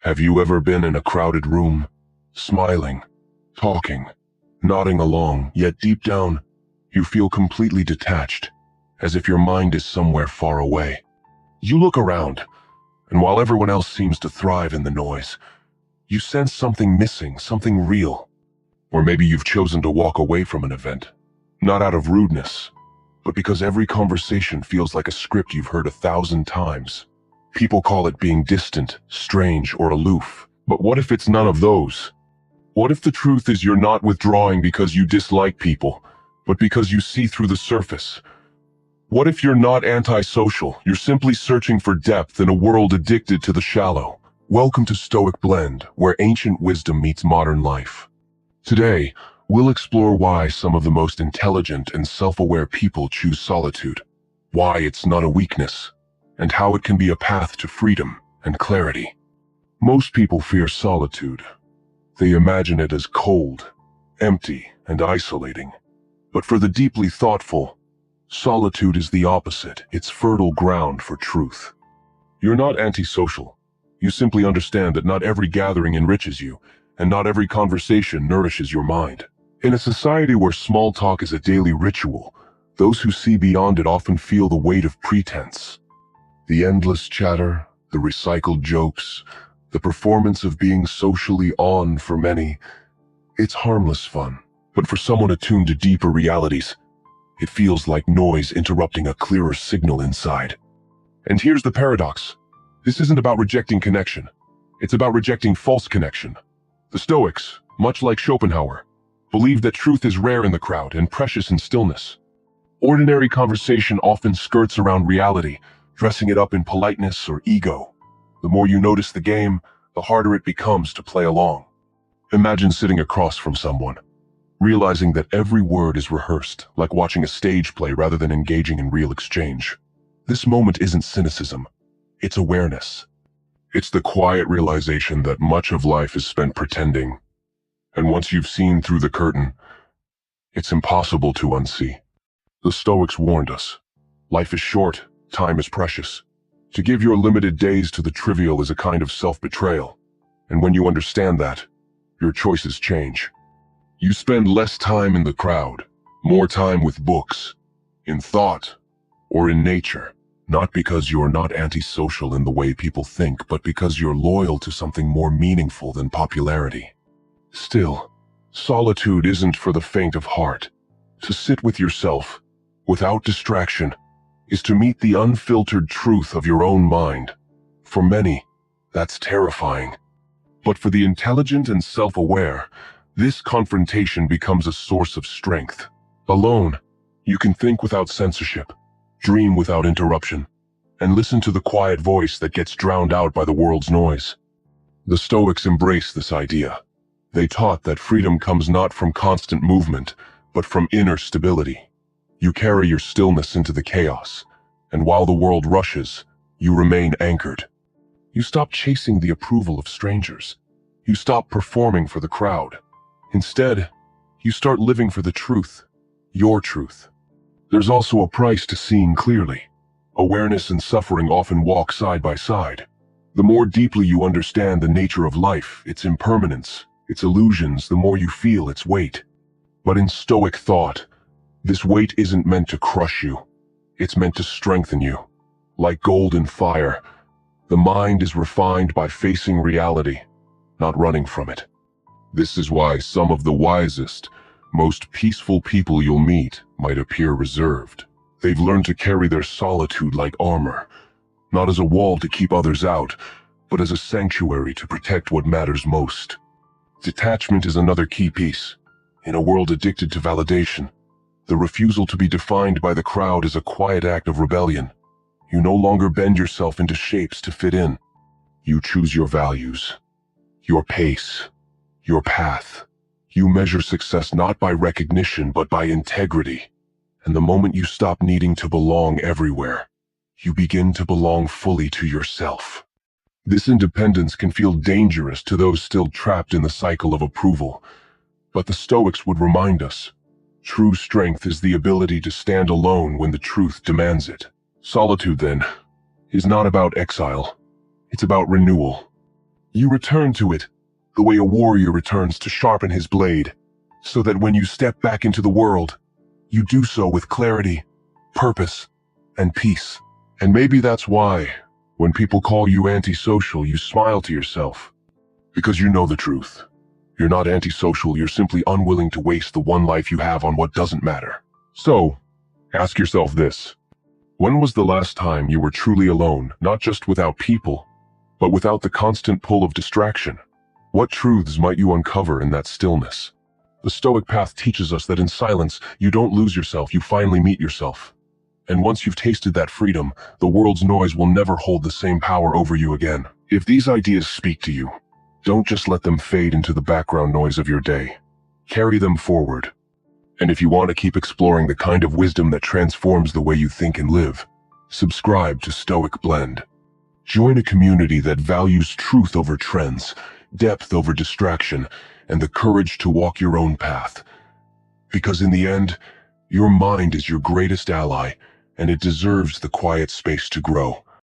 Have you ever been in a crowded room, smiling, talking, nodding along, yet deep down, you feel completely detached, as if your mind is somewhere far away? You look around, and while everyone else seems to thrive in the noise, you sense something missing, something real. Or maybe you've chosen to walk away from an event, not out of rudeness, but because every conversation feels like a script you've heard 1,000 times. People call it being distant, strange, or aloof. But what if it's none of those? What if the truth is you're not withdrawing because you dislike people, but because you see through the surface? What if you're not antisocial, you're simply searching for depth in a world addicted to the shallow? Welcome to Stoic Blend, where ancient wisdom meets modern life. Today, we'll explore why some of the most intelligent and self-aware people choose solitude, why it's not a weakness, and how it can be a path to freedom and clarity. Most people fear solitude. They imagine it as cold, empty, and isolating. But for the deeply thoughtful, solitude is the opposite. It's fertile ground for truth. You're not antisocial. You simply understand that not every gathering enriches you, and not every conversation nourishes your mind. In a society where small talk is a daily ritual, those who see beyond it often feel the weight of pretense. The endless chatter, the recycled jokes, the performance of being socially on for many, it's harmless fun. But for someone attuned to deeper realities, it feels like noise interrupting a clearer signal inside. And here's the paradox. This isn't about rejecting connection. It's about rejecting false connection. The Stoics, much like Schopenhauer, believe that truth is rare in the crowd and precious in stillness. Ordinary conversation often skirts around reality, dressing it up in politeness or ego. The more you notice the game, the harder it becomes to play along. Imagine sitting across from someone, realizing that every word is rehearsed, like watching a stage play rather than engaging in real exchange. This moment isn't cynicism, it's awareness. It's the quiet realization that much of life is spent pretending, and once you've seen through the curtain, it's impossible to unsee. The Stoics warned us, life is short, time is precious. To give your limited days to the trivial is a kind of self-betrayal, and when you understand that, your choices change. You spend less time in the crowd, more time with books, in thought, or in nature, not because you're not antisocial in the way people think, but because you're loyal to something more meaningful than popularity. Still, solitude isn't for the faint of heart. To sit with yourself, without distraction, is to meet the unfiltered truth of your own mind. For many, that's terrifying. But for the intelligent and self-aware, this confrontation becomes a source of strength. Alone, you can think without censorship, dream without interruption, and listen to the quiet voice that gets drowned out by the world's noise. The Stoics embraced this idea. They taught that freedom comes not from constant movement, but from inner stability. You carry your stillness into the chaos, and while the world rushes, you remain anchored. You stop chasing the approval of strangers. You stop performing for the crowd. Instead, you start living for the truth, your truth. There's also a price to seeing clearly. Awareness and suffering often walk side by side. The more deeply you understand the nature of life, its impermanence, its illusions, the more you feel its weight. But in Stoic thought, this weight isn't meant to crush you. It's meant to strengthen you. Like gold in fire, the mind is refined by facing reality, not running from it. This is why some of the wisest, most peaceful people you'll meet might appear reserved. They've learned to carry their solitude like armor, not as a wall to keep others out, but as a sanctuary to protect what matters most. Detachment is another key piece. In a world addicted to validation, the refusal to be defined by the crowd is a quiet act of rebellion. You no longer bend yourself into shapes to fit in. You choose your values, your pace, your path. You measure success not by recognition, but by integrity. And the moment you stop needing to belong everywhere, you begin to belong fully to yourself. This independence can feel dangerous to those still trapped in the cycle of approval. But the Stoics would remind us, true strength is the ability to stand alone when the truth demands it. Solitude, then, is not about exile. It's about renewal. You return to it, the way a warrior returns to sharpen his blade, so that when you step back into the world, you do so with clarity, purpose, and peace. And maybe that's why, when people call you antisocial, you smile to yourself. Because you know the truth. You're not antisocial, you're simply unwilling to waste the one life you have on what doesn't matter. So, ask yourself this. When was the last time you were truly alone, not just without people, but without the constant pull of distraction? What truths might you uncover in that stillness? The Stoic path teaches us that in silence, you don't lose yourself, you finally meet yourself. And once you've tasted that freedom, the world's noise will never hold the same power over you again. If these ideas speak to you, don't just let them fade into the background noise of your day. Carry them forward. And if you want to keep exploring the kind of wisdom that transforms the way you think and live, subscribe to Stoic Blend. Join a community that values truth over trends, depth over distraction, and the courage to walk your own path. Because in the end, your mind is your greatest ally, and it deserves the quiet space to grow.